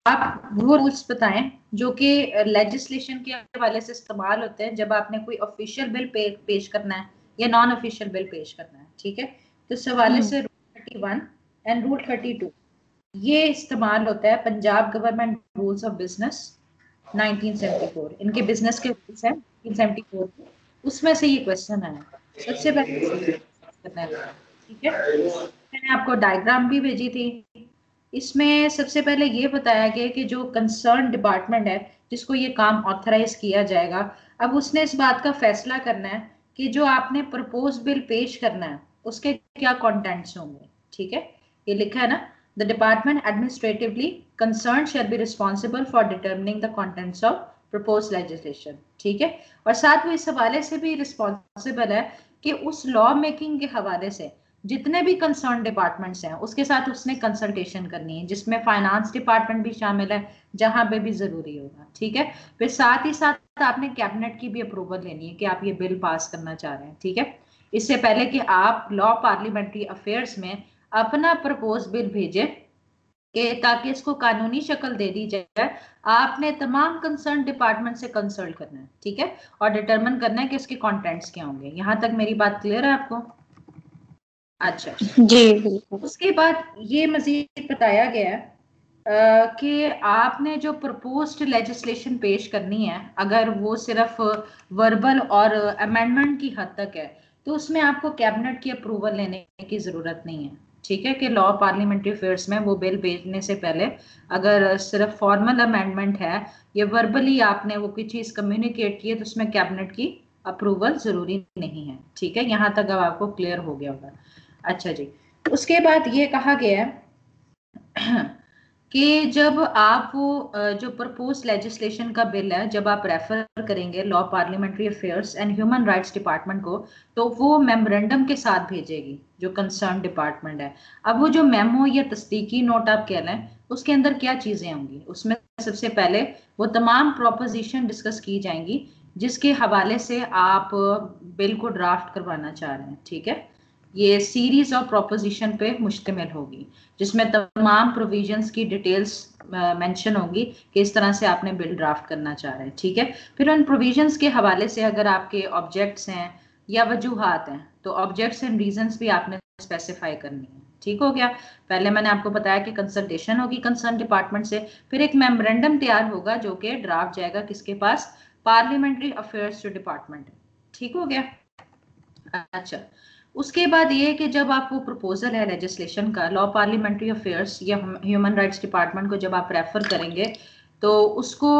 आप वो रूल्स बताएं जो कि लेजिस्लेशन के हवाले से इस्तेमाल होते हैं जब आपने कोई ऑफिशियल बिल पेश करना है या नॉन ऑफिशियल बिल पेश करना है, ठीक है। तो इस हवाले से रूल 31 एंड रूल 32 ये इस्तेमाल होता है Punjab government rules of business 1974, इनके बिजनेस के रूल्स हैं 1974 के, उसमें से ये क्वेश्चन आया। सबसे पहले करना है, ठीक है। मैंने आपको डायग्राम भी भेजी थी। इसमें सबसे पहले ये बताया गया कि जो कंसर्न डिपार्टमेंट है जिसको ये काम ऑथराइज किया जाएगा, अब उसने इस बात का फैसला करना है कि जो आपने प्रपोज बिल पेश करना है उसके क्या कंटेंट्स होंगे, ठीक है। ये लिखा है ना, the department administratively concern shall be responsible for determining the contents of propose legislation, ठीक है। और साथ में इस हवाले से भी रिस्पॉन्सिबल है कि उस लॉ मेकिंग के हवाले से जितने भी कंसर्न डिपार्टमेंट्स हैं उसके साथ उसने कंसल्टेशन करनी है, जिसमें फाइनेंस डिपार्टमेंट भी शामिल है जहां पे भी जरूरी होगा, ठीक है। फिर साथ ही साथ आपने कैबिनेट की भी अप्रूवल लेनी है कि आप ये बिल पास करना चाह रहे हैं, ठीक है। इससे पहले कि आप लॉ पार्लियामेंट्री अफेयर्स में अपना प्रपोज बिल भेजें कि ताकि इसको कानूनी शक्ल दे दी जाए, आपने तमाम कंसर्न डिपार्टमेंट से कंसल्ट करना है, ठीक है, और डिटरमिन करना है कि इसके कंटेंट्स क्या होंगे। यहां तक मेरी बात क्लियर है आपको? अच्छा, जी बिल्कुल। उसके बाद ये मजीद बताया गया कि आपने जो प्रपोज्ड लेजिस्लेशन पेश करनी है अगर वो सिर्फ वर्बल और अमेंडमेंट की हद तक है तो उसमें आपको कैबिनेट की अप्रूवल लेने की जरूरत नहीं है, ठीक है। कि लॉ पार्लियामेंट्री अफेयर्स में वो बिल भेजने से पहले अगर सिर्फ फॉर्मल अमेंडमेंट है या वर्बली आपने वो कोई चीज कम्युनिकेट की है तो उसमें कैबिनेट की अप्रूवल जरूरी नहीं है, ठीक है। यहाँ तक अब आपको क्लियर हो गया होगा। अच्छा जी, उसके बाद ये कहा गया है कि जब आप वो जो प्रपोज लेजिस्लेशन का बिल है जब आप रेफर करेंगे law parliamentary affairs and human rights department को तो वो मेमोरेंडम के साथ भेजेगी जो कंसर्न डिपार्टमेंट है। अब वो जो मेमो या तस्दीकी नोट आप कह रहे हैं उसके अंदर क्या चीजें होंगी, उसमें सबसे पहले वो तमाम प्रोपोजिशन डिस्कस की जाएंगी जिसके हवाले से आप बिल को ड्राफ्ट करवाना चाह रहे हैं, ठीक है। ये सीरीज ऑफ प्रोपोजिशन पे मुश्तमिल होगी जिसमें तमाम प्रोविजंस की डिटेल्स मेंशन होंगी कि इस तरह से आपने बिल ड्राफ्ट करना चाह रहे हैं, ठीक है। फिर उन प्रोविजंस के हवाले से अगर आपके ऑब्जेक्ट्स हैं या वजूहात हैं तो ऑब्जेक्ट्स एंड रीजंस भी आपने स्पेसिफाई करनी है, ठीक हो गया। पहले मैंने आपको बताया कि कंसल्टेशन होगी कंसर्न डिपार्टमेंट से, फिर एक मेमोरेंडम तैयार होगा जो कि ड्राफ्ट जाएगा किसके पास, पार्लियामेंट्री अफेयर्स जो डिपार्टमेंट है, ठीक हो गया। अच्छा, उसके बाद ये कि जब आप वो प्रपोजल है लेजिस्लेशन का लॉ पार्लियामेंट्री अफेयर्स या ह्यूमन राइट्स डिपार्टमेंट को जब आप रेफर करेंगे तो उसको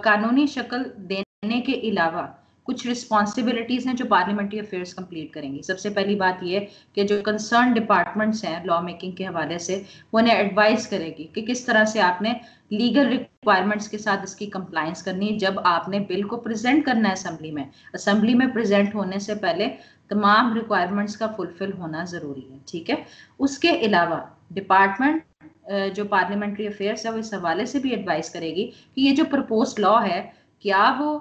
कानूनी शक्ल देने के अलावा कुछ रिस्पॉन्सिबिलिटीज हैं जो पार्लियामेंट्री अफेयर्स कंप्लीट करेंगी। सबसे पहली बात ये कि जो कंसर्न डिपार्टमेंट्स हैं लॉ मेकिंग के हवाले से वो उन्हें एडवाइस करेगी कि किस तरह से आपने लीगल रिक्वायरमेंट्स के साथ इसकी कंप्लायंस करनी है जब आपने बिल को प्रेजेंट करना है असेंबली में। असेंबली में प्रेजेंट होने से पहले तमाम रिक्वायरमेंट्स का फुलफिल होना जरूरी है, ठीक है। उसके अलावा डिपार्टमेंट जो पार्लियामेंट्री अफेयर्स है वो इस हवाले से भी एडवाइस करेगी कि ये जो प्रपोज लॉ है क्या वो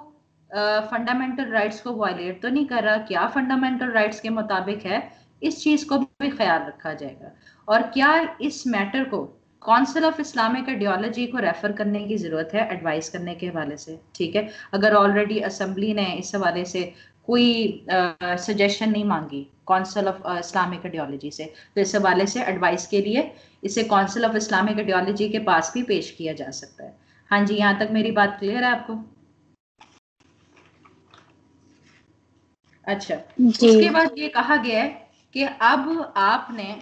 फंडामेंटल राइट्स को वायलेट तो नहीं कर रहा, क्या फंडामेंटल राइट्स के मुताबिक है, इस चीज को भी ख्याल रखा जाएगा। और क्या इस मैटर को काउंसिल ऑफ इस्लामिक आइडियोलॉजी को रेफर करने की जरूरत है एडवाइस करने के हवाले से, ठीक है। अगर ऑलरेडी असेंबली ने इस हवाले से कोई सजेशन नहीं मांगी काउंसिल ऑफ इस्लामिक आइडियोलॉजी से तो इस हवाले से एडवाइस के लिए इसे काउंसिल ऑफ इस्लामिक आइडियोलॉजी के पास भी पेश किया जा सकता है। हाँ जी, यहाँ तक मेरी बात क्लियर है आपको? अच्छा, जी उसके बाद ये कहा गया है कि अब आपने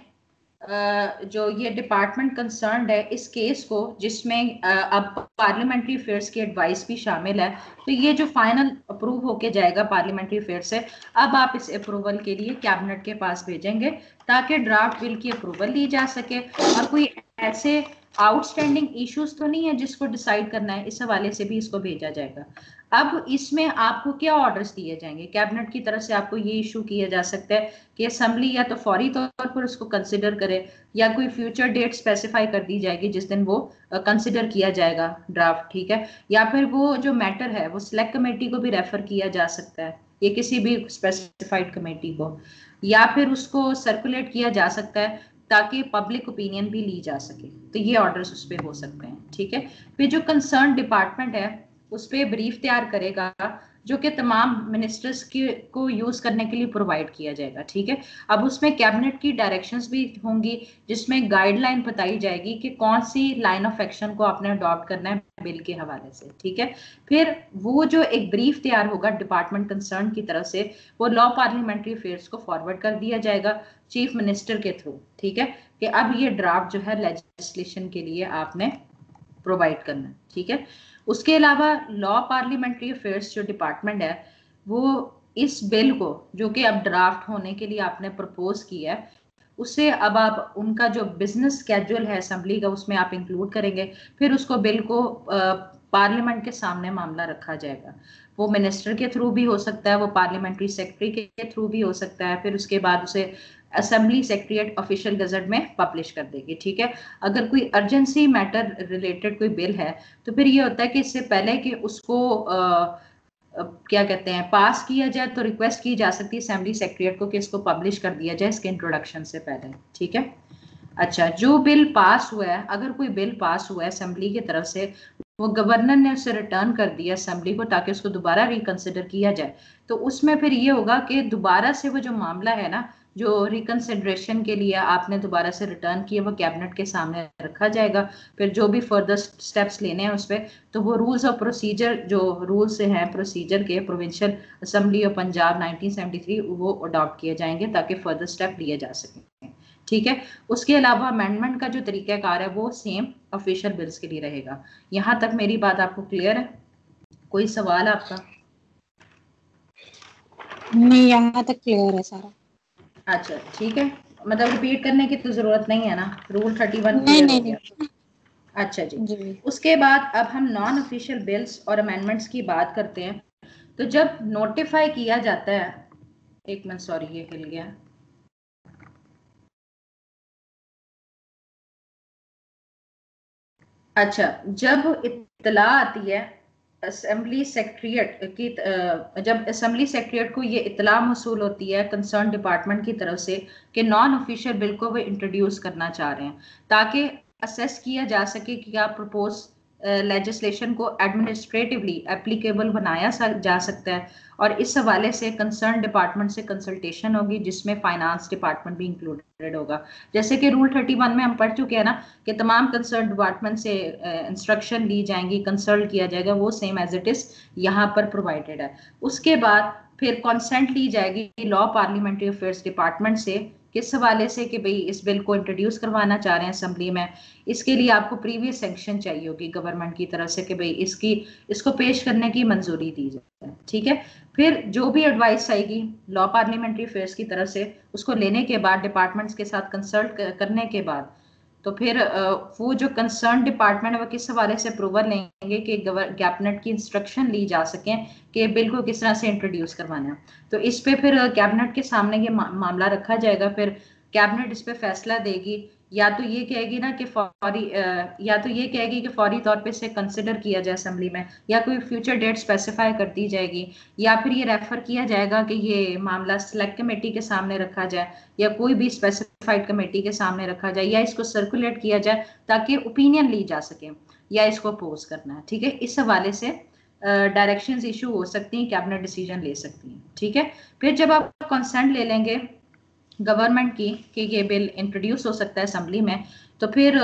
जो ये डिपार्टमेंट कंसर्न्ड है इस केस को जिसमें अब पार्लियामेंट्री अफेयर्स की एडवाइस भी शामिल है तो ये जो फाइनल अप्रूव होके जाएगा पार्लियामेंट्री अफेयर्स से अब आप इस अप्रूवल के लिए कैबिनेट के पास भेजेंगे ताकि ड्राफ्ट बिल की अप्रूवल ली जा सके। और कोई ऐसे आउटस्टैंडिंग इश्यूज तो नहीं है जिसको डिसाइड करना है, इस हवाले से भी इसको भेजा जाएगा। अब इसमें आपको क्या ऑर्डर्स दिए जाएंगे कैबिनेट की तरफ से, आपको ये इशू किया जा सकता है कि असेंबली या तो फौरी तौर पर उसको कंसिडर करे या कोई फ्यूचर डेट स्पेसिफाई कर दी जाएगी जिस दिन वो कंसिडर किया जाएगा ड्राफ्ट, ठीक है। या फिर वो जो मैटर है वो सिलेक्ट कमेटी को भी रेफर किया जा सकता है, ये किसी भी स्पेसिफाइड कमेटी को, या फिर उसको सर्कुलेट किया जा सकता है ताकि पब्लिक ओपिनियन भी ली जा सके। तो ये ऑर्डर्स उस पर हो सकते हैं, ठीक है। फिर जो कंसर्न डिपार्टमेंट है उस पर ब्रीफ तैयार करेगा जो कि तमाम मिनिस्टर्स की को यूज करने के लिए प्रोवाइड किया जाएगा, ठीक है। अब उसमें कैबिनेट की डायरेक्शंस भी होंगी जिसमें गाइडलाइन बताई जाएगी कि कौन सी लाइन ऑफ एक्शन को आपने अडॉप्ट करना है बिल के हवाले से, ठीक है। फिर वो जो एक ब्रीफ तैयार होगा डिपार्टमेंट कंसर्न की तरफ से, वो लॉ पार्लियामेंट्री अफेयर्स को फॉरवर्ड कर दिया जाएगा चीफ मिनिस्टर के थ्रू, ठीक है, कि अब ये ड्राफ्ट जो है लेजिस्लेशन के लिए आपने प्रोवाइड करना है, ठीक है। उसके अलावा लॉ पार्लियामेंट्री अफेयर्स जो डिपार्टमेंट है वो इस बिल को जो कि अब ड्राफ्ट होने के लिए आपने प्रपोज किया है उससे अब आप उनका जो बिजनेस स्केड्यूल है असेंबली का उसमें आप इंक्लूड करेंगे। फिर उसको बिल को पार्लियामेंट के सामने मामला रखा जाएगा। वो मिनिस्टर के थ्रू भी हो सकता है, वो पार्लियामेंट्री सेक्रेटरी के थ्रू भी हो सकता है। फिर उसके बाद उसे असेंबली सेक्रेटरीट ऑफिशियल गजट में पब्लिश कर देगी, ठीक है। अगर कोई अर्जेंसी मैटर रिलेटेड कोई बिल है तो फिर ये होता है कि इससे पहले कि उसको क्या कहते हैं पास किया जाए तो रिक्वेस्ट की जा सकती है असेंबली सेक्रेटरीट को कि इसको पब्लिश कर दिया जाए इसके इंट्रोडक्शन से पहले, ठीक है। अच्छा, जो बिल पास हुआ है, अगर कोई बिल पास हुआ है असेंबली की तरफ से, वो गवर्नर ने उसे रिटर्न कर दिया असेंबली को ताकि उसको दोबारा रिकंसिडर किया जाए, तो उसमें फिर ये होगा कि दोबारा से वो जो मामला है ना जो रिकंसिडरेशन के लिए आपने दोबारा से रिटर्न किया वो कैबिनेट के सामने रखा जाएगा। फिर जो भी फर्दर स्टेप्स लेने हैं उस पर, तो वो रूल्स ऑफ प्रोसीजर जो रूल्स हैं प्रोसीजर के प्रोविंशियल असेंबली ऑफ पंजाब 1973 वो अडॉप्ट किए जाएंगे ताकि फर्दर स्टेप लिए जा सकें, ठीक है। उसके अलावा अमेंडमेंट का जो तरीकाकार है वो सेम ऑफिशियल बिल्स के लिए रहेगा। यहां तक मेरी बात आपको क्लियर है? कोई सवाल आपका? नहीं, यहाँ तक क्लियर है सारा। अच्छा ठीक है, मतलब रिपीट करने की तो जरूरत नहीं है ना, रूल 31 नहीं क्लियर हो नहीं गया। नहीं अच्छा जी। जी। उसके बाद अब हम नॉन ऑफिशियल बिल्स और अमेंडमेंट्स की बात करते हैं। तो जब नोटिफाई किया जाता है, एक मिनट सॉरी ये हिल गया। अच्छा, जब इत्तला आती है असेंबली सेक्रेटरीट की जब असेंबली सेक्रेटरीट को ये इत्तला मौसूल होती है कंसर्न डिपार्टमेंट की तरफ से कि नॉन ऑफिशियल बिल को वो इंट्रोड्यूस करना चाह रहे हैं ताकि असेस किया जा सके कि क्या प्रपोज लेजिस्लेशन को एडमिनिस्ट्रेटिवली एप्लीकेबल बनाया जा सकता है, और इस हवाले से कंसर्न डिपार्टमेंट से कंसल्टेशन होगी जिसमें फाइनेंस डिपार्टमेंट भी इंक्लूडेड होगा। जैसे कि रूल 31 में हम पढ़ चुके हैं ना कि तमाम कंसर्न डिपार्टमेंट से इंस्ट्रक्शन ली जाएंगी, कंसल्ट किया जाएगा, वो सेम एज इट इज यहाँ पर प्रोवाइडेड है। उसके बाद फिर कॉन्सेंट ली जाएगी लॉ पार्लियामेंट्री अफेयर्स डिपार्टमेंट से किस हवाले से कि भाई इस बिल को इंट्रोड्यूस करवाना चाह रहे हैं असेंबली में। इसके लिए आपको प्रीवियस सेंक्शन चाहिए होगी गवर्नमेंट की तरफ से कि भाई इसको पेश करने की मंजूरी दी जाए, ठीक है। फिर जो भी एडवाइस आएगी लॉ पार्लियामेंट्री अफेयर्स की तरफ से उसको लेने के बाद डिपार्टमेंट्स के साथ कंसल्ट करने के बाद तो फिर वो जो कंसर्न डिपार्टमेंट है वो किस हवाले से अप्रूवल लेंगे कि कैबिनेट की इंस्ट्रक्शन ली जा सकें कि बिल को किस तरह से इंट्रोड्यूस करवाना है। तो इस पे फिर कैबिनेट के सामने ये मामला रखा जाएगा। फिर कैबिनेट इस पे फैसला देगी, या तो ये कहेगी ना कि या तो ये कहेगी कि फौरी तौर पे इसे कंसिडर किया जाए असेंबली में, या कोई फ्यूचर डेट स्पेसिफाई कर दी जाएगी, या फिर ये रेफर किया जाएगा कि ये मामला सेलेक्ट कमेटी के सामने रखा जाए या कोई भी स्पेसिफाइड कमेटी के सामने रखा जाए, या इसको सर्कुलेट किया जाए ताकि ओपिनियन ली जा सके, या इसको अपोज करना है, ठीक है। इस हवाले से डायरेक्शंस इशू हो सकती हैं, कैबिनेट डिसीजन ले सकती हैं, ठीक है। फिर जब आप कंसेंट ले लेंगे गवर्नमेंट की कि ये बिल इंट्रोड्यूस हो सकता है असेंबली में, तो फिर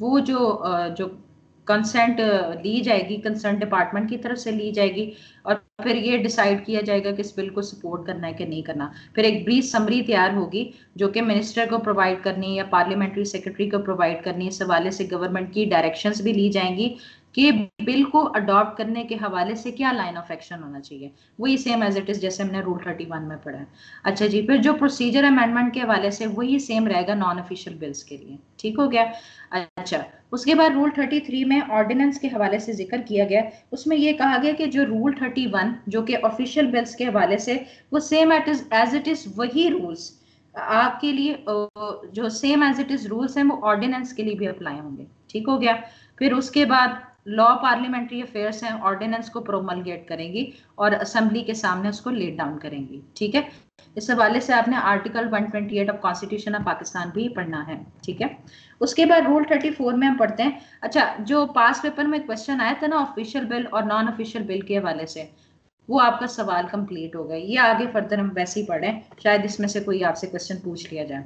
वो जो कंसेंट ली जाएगी कंसर्न डिपार्टमेंट की तरफ से ली जाएगी, और फिर ये डिसाइड किया जाएगा कि इस बिल को सपोर्ट करना है कि नहीं करना। फिर एक ब्रीफ समरी तैयार होगी जो कि मिनिस्टर को प्रोवाइड करनी है या पार्लियामेंट्री सेक्रेटरी को प्रोवाइड करनी है। इस हवाले से गवर्नमेंट की डायरेक्शंस भी ली जाएंगी कि बिल को अडॉप्ट करने के हवाले से क्या लाइन ऑफ एक्शन होना चाहिए, वही सेम एज इट इज जैसे हमने रूल 31 में पढ़ा है। अच्छा जी, फिर जो प्रोसीजर अमेंडमेंट के हवाले से वही सेम रहेगा नॉन ऑफिशियल बिल्स के लिए, ठीक हो गया। अच्छा, उसके बाद रूल 33 में ऑर्डिनेंस के हवाले से जिक्र किया गया। उसमें यह कहा गया कि जो रूल 31 जो कि ऑफिशियल बिल्स के हवाले से वो सेम एज इट इज वही रूल्स आपके लिए जो same as it is rules हैं वो ऑर्डिनेंस के लिए भी अप्लाई होंगे, ठीक हो गया। फिर उसके बाद लॉ पार्लियामेंट्री अफेयर्स हैं ऑर्डिनेंस को प्रोमलगेट करेंगी और असेंबली के सामने उसको लेट डाउन करेंगी, ठीक है। इस हवाले से आपने article 128 of constitution of Pakistan भी पढ़ना है, ठीक है। उसके बाद रूल 34 में हम पढ़ते हैं। अच्छा, जो पास पेपर में क्वेश्चन आया था ना ऑफिशियल बिल और नॉन ऑफिशियल बिल के हवाले से, वो आपका सवाल कंप्लीट हो गया। ये आगे फर्दर हम वैसे ही पढ़ें, शायद इसमें से कोई आपसे क्वेश्चन पूछ लिया जाए।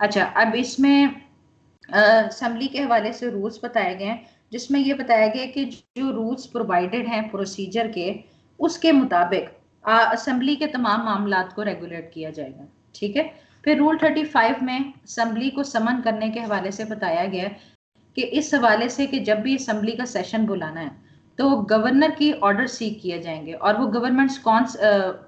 अच्छा, अब इसमें असेंबली के हवाले से रूल्स बताए गए हैं, जिसमें ये बताया गया कि जो रूल्स प्रोवाइडेड हैं प्रोसीजर के, उसके मुताबिक असेंबली के तमाम मामलात को रेगुलेट किया जाएगा, ठीक है। फिर रूल 35 में असेंबली को समन करने के हवाले से बताया गया कि इस हवाले से कि जब भी असेंबली का सेशन बुलाना है तो गवर्नर की ऑर्डर सीक किए जाएंगे, और वो गवर्नमेंट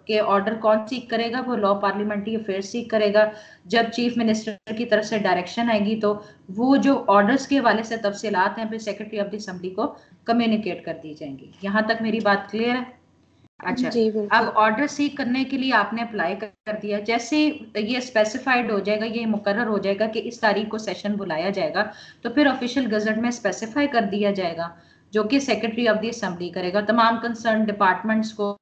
के ऑर्डर कौन सीक करेगा, वो लॉ पार्लियामेंट्री अफेयर्स सीक करेगा। जब चीफ मिनिस्टर की तरफ से डायरेक्शन आएगी तो वो जो ऑर्डर्स के हवाले से तफसीलात हैं फिर सेक्रेटरी ऑफ द असेंबली को कम्युनिकेट कर दी जाएंगी। यहाँ तक मेरी बात क्लियर है? अच्छा, जी अब बिल्कुल। ऑर्डर सीक करने के लिए आपने अप्लाई कर दिया, जैसे ये स्पेसिफाइड हो जाएगा, ये मुकर्रर हो जाएगा कि इस तारीख को सेशन बुलाया जाएगा, तो फिर ऑफिशियल गजट में स्पेसिफाई कर दिया जाएगा, जो कि सेक्रेटरी ऑफ द असेंबली करेगा। तमाम कंसर्न डिपार्टमेंट्स को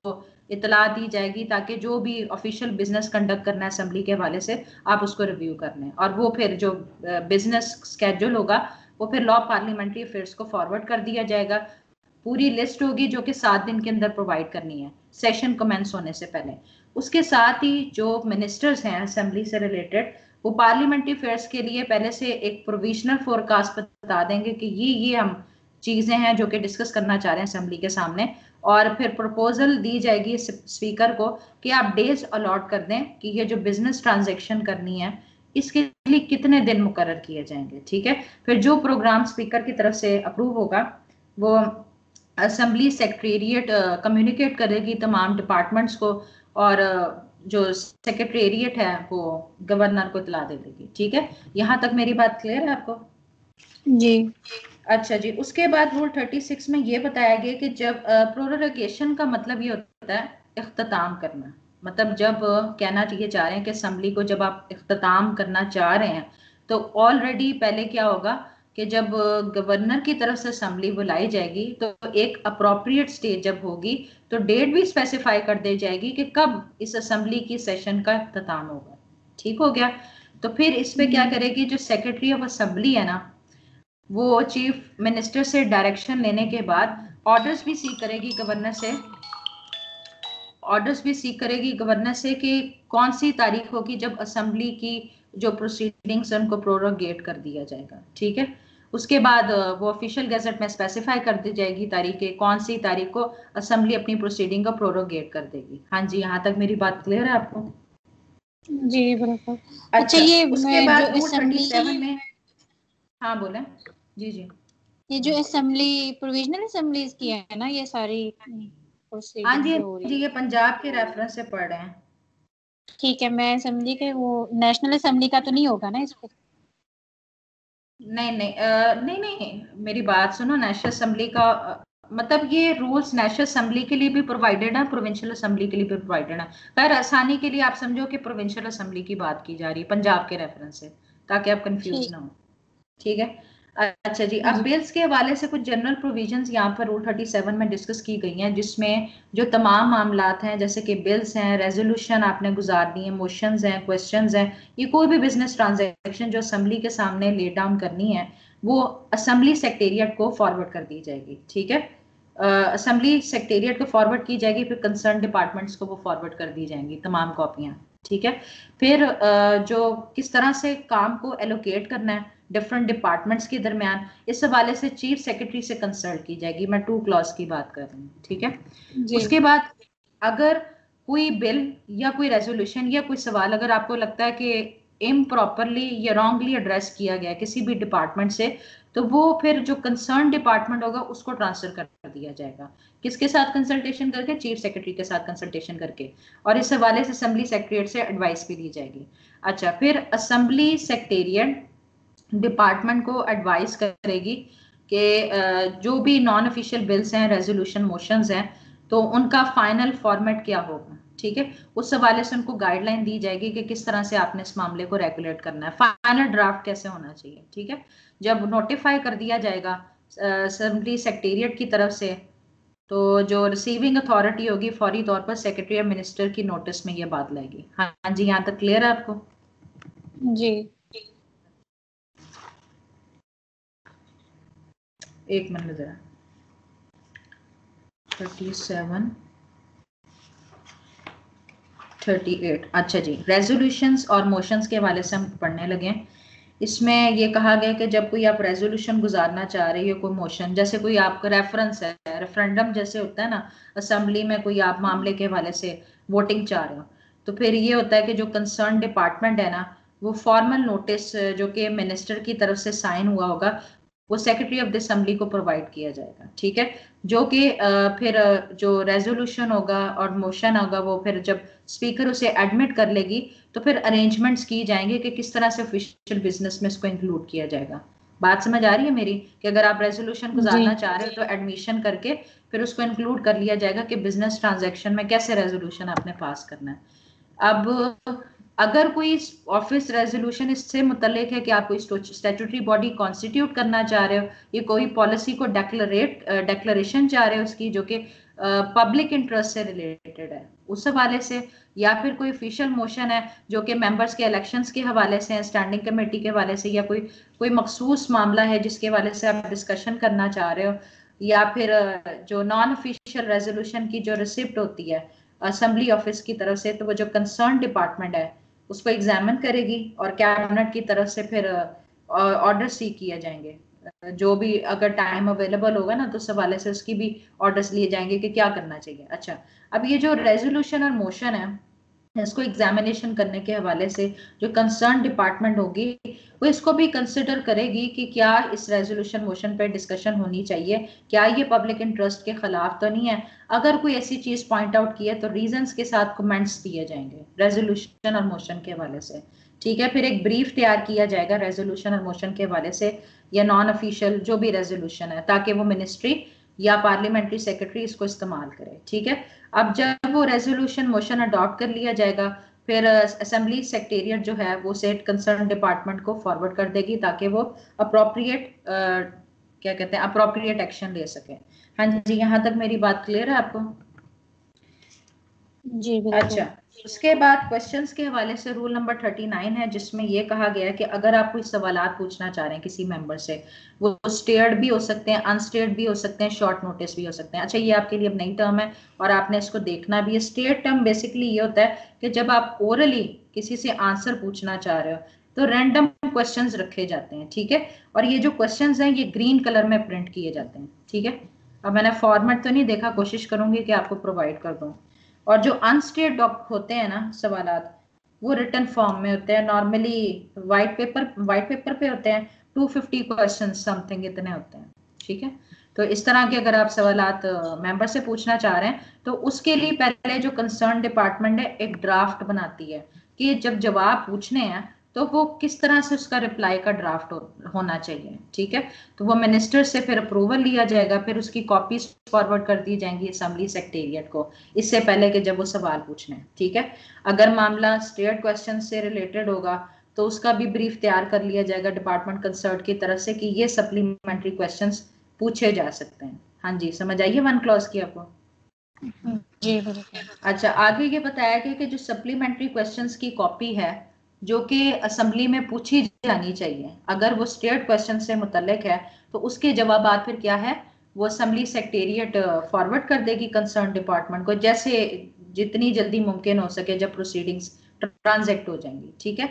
इतला दी जाएगी ताकि जो भी ऑफिशियल बिजनेस कंडक्ट करना है असेंबली के हवाले से आप उसको रिव्यू कर लें, और वो फिर जो बिजनेस स्केड्यूल होगा वो फिर लॉ पार्लियामेंट्री अफेयर्स को फॉरवर्ड कर दिया जाएगा। पूरी लिस्ट होगी जो कि 7 दिन के अंदर प्रोवाइड करनी है सेशन कमेंस होने से पहले। उसके साथ ही जो मिनिस्टर्स हैं असेंबली से रिलेटेड, वो पार्लियामेंट्री अफेयर्स के लिए पहले से एक प्रोविजनल फोरकास्ट बता देंगे कि ये हम चीजें हैं जो कि डिस्कस करना चाह रहे हैं असेंबली के सामने, और फिर प्रपोजल दी जाएगी स्पीकर को कि आप डेज अलॉट कर दें कि ये जो बिजनेस ट्रांजेक्शन करनी है इसके लिए कितने दिन मुकर्रर किए जाएंगे, ठीक है। फिर जो प्रोग्राम स्पीकर की तरफ से अप्रूव होगा वो असेंबली सेक्रेटेरिएट कम्युनिकेट करेगी तमाम डिपार्टमेंट्स को, और जो सेक्रेटेरिएट है वो गवर्नर को इतला दे देगी, ठीक है। यहाँ तक मेरी बात क्लियर है आपको? जी। अच्छा जी, उसके बाद रूल 36 में ये बताया गया कि जब प्रोरोगेशन का मतलब ये होता है इख्तिताम करना, मतलब जब कहना चाहिए चाह रहे हैं कि असेंबली को जब आप इख्तिताम करना चाह रहे हैं तो ऑलरेडी पहले क्या होगा कि जब गवर्नर की तरफ से असेंबली बुलाई जाएगी तो एक अप्रोप्रिएट स्टेज जब होगी तो डेट भी स्पेसिफाई कर दी जाएगी कि कब इस असेंबली की सेशन का इख्तिताम होगा, ठीक हो गया। तो फिर इस पे क्या करेगी, जो सेक्रेटरी ऑफ असेंबली है ना, वो चीफ मिनिस्टर से डायरेक्शन लेने के बाद ऑर्डर्स भी सीख करेगी गवर्नर से, ऑर्डर्स भी सीख करेगी गवर्नर से कि कौन सी तारीख होगी जब असेंबली की जो प्रोसीडिंग्स है उनको प्रोरोगेट कर दिया जाएगा, ठीक है। उसके बाद वो ऑफिशियल गैजेट में स्पेसिफाई कर दी जाएगी तारीखें, कौन सी तारीख को असेंबली अपनी प्रोसीडिंग को प्रोरोगेट कर देगी। हाँ जी, यहाँ तक मेरी बात क्लियर है आपको? जी बिल्कुल। अच्छा, अच्छा, ये उसके जो बाद रूल असेंबली 37 में, हाँ बोले। जी जी। ये जो असेंबली प्रोविजनल असेंबलीज की है ना, ये सारी हाँ प्रोसीडिंग जी, जो हो रही जी है। ये पंजाब के रेफरेंस से पढ़ रहे हैं। ठीक है, मैं असेंबली के वो नेशनल असेंबली का तो नहीं होगा ना इस पे? नहीं नहीं नहीं नहीं, मेरी बात सुनो। नेशनल असेंबली का मतलब ये रूल्स नेशनल असेंबली के लिए भी प्रोवाइडेड है, प्रोविंशियल असेंबली के लिए भी प्रोवाइडेड है। पर आसानी के लिए आप समझो कि प्रोविंशियल असेंबली की बात की जा रही है पंजाब के रेफरेंस से, ताकि आप कंफ्यूज ठीक। ना हो, ठीक है। अच्छा जी, अब जी। बिल्स के हवाले से कुछ जनरल प्रोविजंस यहाँ पर रूल 37 में डिस्कस की गई हैं, जिसमें जो तमाम मामलात हैं जैसे कि बिल्स हैं, रेजोल्यूशन आपने गुजारनी है, मोशंस हैं, क्वेश्चंस हैं, ये कोई भी बिजनेस ट्रांजैक्शन जो असेंबली के सामने ले डाउन करनी है वो असेंबली सेक्रेटेरिएट को फॉरवर्ड कर दी जाएगी, ठीक है। असेंबली सेक्रेटेरिएट को फॉरवर्ड की जाएगी, फिर कंसर्न डिपार्टमेंट्स को वो फॉरवर्ड कर दी जाएंगी तमाम कॉपियां, ठीक है। फिर जो किस तरह से काम को एलोकेट करना है डिफरेंट डिपार्टमेंट्स के दरमियान, इस हवाले से चीफ सेक्रेटरी से कंसल्ट की जाएगी। मैं 2 क्लॉज की बात कर रही हूँ, ठीक है। जी। उसके बाद अगर कोई बिल या कोई रेजोल्यूशन या कोई सवाल अगर आपको लगता है कि इम्प्रॉपरली या रॉन्गली एड्रेस किया गया किसी भी डिपार्टमेंट से, तो वो फिर जो कंसर्न डिपार्टमेंट होगा उसको ट्रांसफर कर दिया जाएगा। किसके साथ कंसल्टेशन करके? चीफ सेक्रेटरी के साथ कंसल्टेशन करके, और इस हवाले से असेंबली सेक्रेटरीट से एडवाइस भी दी जाएगी। अच्छा, फिर असेंबली सेक्रेटेरिएट डिपार्टमेंट को एडवाइस करेगी कि जो भी नॉन ऑफिशियल बिल्स हैं, रेजोल्यूशन, मोशंस हैं, तो उनका फाइनल फॉर्मेट क्या होगा, ठीक है। उस हवाले से उनको गाइडलाइन दी जाएगी कि किस तरह से आपने इस मामले को रेगुलेट करना है, फाइनल ड्राफ्ट कैसे होना चाहिए, ठीक है। जब नोटिफाई कर दिया जाएगा असेंबली सेक्रेटेरिएट की तरफ से तो जो रिसीविंग अथॉरिटी होगी फौरी तौर पर सेक्रेटरी या मिनिस्टर की नोटिस में ये बात लाएगी। हाँ जी, यहाँ तक क्लियर है आपको? जी। एक मिनट जरा। 37 38, अच्छा जी, रेजोल्यूशंस और मोशंस के हवाले से हम पढ़ने लगे हैं। इसमें ये कहा गया कि जब कोई आप रेजोल्यूशन गुजारना चाह रहे हो, कोई मोशन, जैसे कोई आपका रेफरेंस है, रेफरेंडम जैसे होता है ना, असेंबली में कोई आप मामले के हवाले से वोटिंग चाह रहे हो, तो फिर ये होता है कि जो कंसर्न डिपार्टमेंट है ना, वो फॉर्मल नोटिस जो कि मिनिस्टर की तरफ से साइन हुआ होगा, वो सेक्रेटरी ऑफ द असेंबली को प्रोवाइड किया जाएगा। ठीक है, जो कि फिर जो रेजोल्यूशन होगा और मोशन होगा, वो फिर जब स्पीकर उसे एडमिट कर लेगी तो फिर अरेंजमेंट्स की जाएंगे कि किस तरह से ऑफिशियल बिजनेस में इसको इंक्लूड किया जाएगा। बात समझ आ रही है मेरी? कि अगर आप रेजोल्यूशन जी। गुजारना चाह रहे हो तो एडमिशन करके फिर उसको इंक्लूड कर लिया जाएगा कि बिजनेस ट्रांजैक्शन में कैसे रेजोल्यूशन आपने पास करना है। अब अगर कोई ऑफिस रेजोल्यूशन इससे मुतल्लिक है कि आप कोई स्टैट्यूटरी बॉडी कॉन्स्टिट्यूट करना चाह रहे हो, ये कोई पॉलिसी को डेक्लरेशन चाह रहे हो उसकी, जो कि पब्लिक इंटरेस्ट से रिलेटेड है, उस हवाले से, या फिर कोई ऑफिशियल मोशन है जो कि मेंबर्स के इलेक्शंस के हवाले से है, स्टैंडिंग कमेटी के हवाले से, या कोई कोई मखसूस मामला है जिसके हवाले से आप डिस्कशन करना चाह रहे हो, या फिर जो नॉन ऑफिशियल रेजोल्यूशन की जो रिसिप्ट होती है असेंबली ऑफिस की तरफ से, तो वो जो कंसर्न डिपार्टमेंट है उसको एग्जामिन करेगी और कैबिनेट की तरफ से फिर ऑर्डर सीक किए जाएंगे। जो भी अगर टाइम अवेलेबल होगा ना तो उस हवाले से उसकी भी ऑर्डर्स लिए जाएंगे कि क्या करना चाहिए। अच्छा, अब ये जो रेजोल्यूशन और मोशन है, इसको एग्जामिनेशन करने के हवाले से जो कंसर्न डिपार्टमेंट होगी वो इसको भी कंसिडर करेगी कि क्या इस रेजोल्यूशन मोशन पे डिस्कशन होनी चाहिए, क्या ये पब्लिक इंटरेस्ट के खिलाफ तो नहीं है। अगर कोई ऐसी चीज पॉइंट आउट की है तो रीजंस के साथ कमेंट्स दिए जाएंगे रेजोल्यूशन और मोशन के हवाले से। ठीक है, फिर एक ब्रीफ तैयार किया जाएगा रेजोल्यूशन और मोशन के हवाले से, या नॉन ऑफिशियल जो भी रेजोल्यूशन है, ताकि वो मिनिस्ट्री या पार्लियामेंट्री सेक्रेटरी इसको इस्तेमाल करे। ठीक है, अब जब वो रेजोल्यूशन मोशन अडॉप्ट कर लिया जाएगा, फिर असेंबली सेक्रेटेरिएट जो है वो सेट कंसर्न डिपार्टमेंट को फॉरवर्ड कर देगी ताकि वो अप्रोप्रिएट क्या कहते हैं अप्रोप्रिएट एक्शन ले सके। हाँ जी, यहाँ तक मेरी बात क्लियर है आपको? जी बिल्कुल। अच्छा, उसके बाद क्वेश्चंस के हवाले से रूल नंबर 39 है, जिसमें ये कहा गया है कि अगर आप कोई सवालात पूछना चाह रहे हैं किसी मेंबर से, वो स्टेयर्ड भी हो सकते हैं, अनस्टेयर्ड भी हो सकते हैं, शॉर्ट नोटिस भी हो सकते हैं। अच्छा, ये आपके लिए अब नई टर्म है और आपने इसको देखना भी है। स्टेयर्ड टर्म बेसिकली ये होता है कि जब आप ओरली किसी से आंसर पूछना चाह रहे हो तो रैंडम क्वेश्चंस रखे जाते हैं। ठीक है, और ये जो क्वेश्चंस हैं ये ग्रीन कलर में प्रिंट किए जाते हैं। ठीक है, अब मैंने फॉर्मेट तो नहीं देखा, कोशिश करूंगी कि आपको प्रोवाइड कर दूं। और जो अनस्टेट होते हैं ना सवालात, वो रिटन फॉर्म में होते हैं, नॉर्मली वाइट पेपर पे होते हैं, 250 क्वेश्चन समथिंग इतने होते हैं। ठीक है, तो इस तरह के अगर आप सवालात मेंबर से पूछना चाह रहे हैं तो उसके लिए पहले जो कंसर्न डिपार्टमेंट है एक ड्राफ्ट बनाती है कि जब जवाब पूछने हैं तो वो किस तरह से उसका रिप्लाई का ड्राफ्ट होना चाहिए। ठीक है, तो वो मिनिस्टर से फिर अप्रूवल लिया जाएगा, फिर उसकी कॉपीज फॉरवर्ड कर दी जाएंगी असेंबली सेक्रेटेरिएट को, इससे पहले कि जब वो सवाल पूछने। ठीक है, अगर मामला स्टेट क्वेश्चन से रिलेटेड होगा तो उसका भी ब्रीफ तैयार कर लिया जाएगा डिपार्टमेंट कंसर्न की तरफ से कि ये सप्लीमेंट्री क्वेश्चंस पूछे जा सकते हैं। हाँ जी, समझ आइए वन क्लॉज की आपको? जी बिल्कुल। अच्छा, आगे ये बताया गया कि जो सप्लीमेंट्री क्वेश्चंस की कॉपी है जो कि असेंबली में पूछी जानी चाहिए, अगर वो स्टेट क्वेश्चन से मुतल्लिक है तो उसके जवाब फिर क्या है, वो असेंबली सेक्रेटेरिएट फॉरवर्ड कर देगी कंसर्न डिपार्टमेंट को, जैसे जितनी जल्दी मुमकिन हो सके जब प्रोसीडिंग्स ट्रांजैक्ट हो जाएंगी। ठीक है,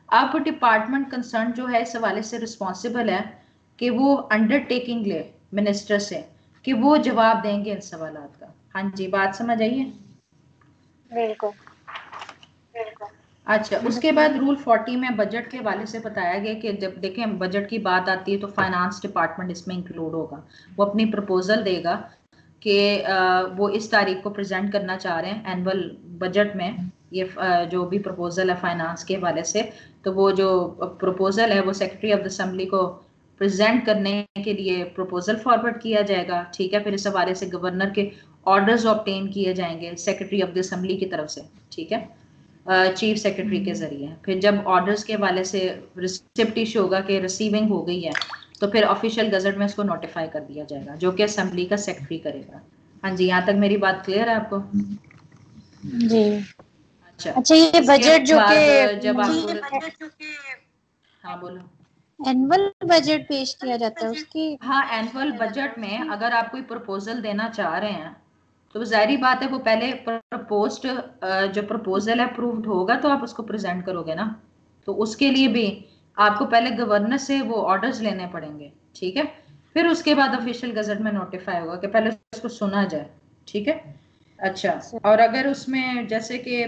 अब डिपार्टमेंट कंसर्न जो है इस हवाले से रिस्पॉन्सिबल है कि वो अंडरटेकिंग ले मिनिस्टर से कि वो जवाब देंगे इन सवालात का। हाँ जी, बात समझ आई है? बिल्कुल। अच्छा, उसके बाद रूल 40 में बजट के हवाले से बताया गया कि जब देखें बजट की बात आती है तो फाइनेंस डिपार्टमेंट इसमें इंक्लूड होगा। वो अपनी प्रपोजल देगा कि वो इस तारीख को प्रेजेंट करना चाह रहे हैं एनुअल बजट में, ये जो भी प्रपोजल है फाइनेंस के हवाले से, तो वो जो प्रपोजल है वो सेक्रेटरी ऑफ द असेंबली को प्रेजेंट करने के लिए प्रपोजल फॉरवर्ड किया जाएगा। ठीक है, फिर इस हवाले से गवर्नर के ऑर्डर्स ऑब्टेन किए जाएंगे सेक्रेटरी ऑफ द असेंबली की तरफ से। ठीक है, चीफ सेक्रेटरी के जरिए। फिर जब ऑर्डर्स के हवाले से रिसिप्ट इशू होगा कि रिसीविंग हो गई है तो फिर ऑफिशियल गजट में इसको नोटिफाई कर दिया जाएगा, जो कि असेंबली का सेक्रेटरी करेगा। हाँ जी, यहाँ तक मेरी बात क्लियर है आपको? जी। अच्छा अच्छा, ये बजट जो के जब आपको, हाँ बोलो। एनुअल बजट पेश किया जाता है उसकी। हाँ, एनुअल बजट में अगर आप कोई प्रपोजल देना चाह रहे हैं तो जाहिर बात है वो पहले प्रपोज्ड जो प्रपोजल है अप्रूव्ड होगा तो आप उसको प्रेजेंट करोगे ना, तो उसके लिए भी आपको पहले गवर्नर से वो ऑर्डर्स लेने पड़ेंगे, ठीक है? फिर उसके बाद ऑफिशियल गजट में नोटिफाई होगा कि पहले उसको सुना जाए, ठीक है? अच्छा, और अगर उसमें जैसे कि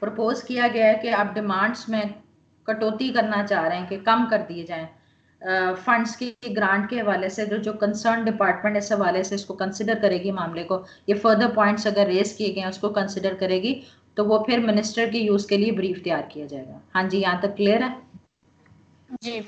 प्रपोज किया गया है कि आप डिमांड्स में कटौती करना चाह रहे हैं कि कम कर दिए जाएं फंड्स की ग्रांट के हवाले से, जो कंसर्न डिपार्टमेंट इस हवाले से इसको कंसिडर करेगी मामले को, ये फर्दर पॉइंट्स अगर रेज किए गए हैं उसको कंसिडर करेगी, तो वो फिर मिनिस्टर के यूज के लिए ब्रीफ तैयार किया जाएगा। हाँ जी, यहाँ तक क्लियर है? जी।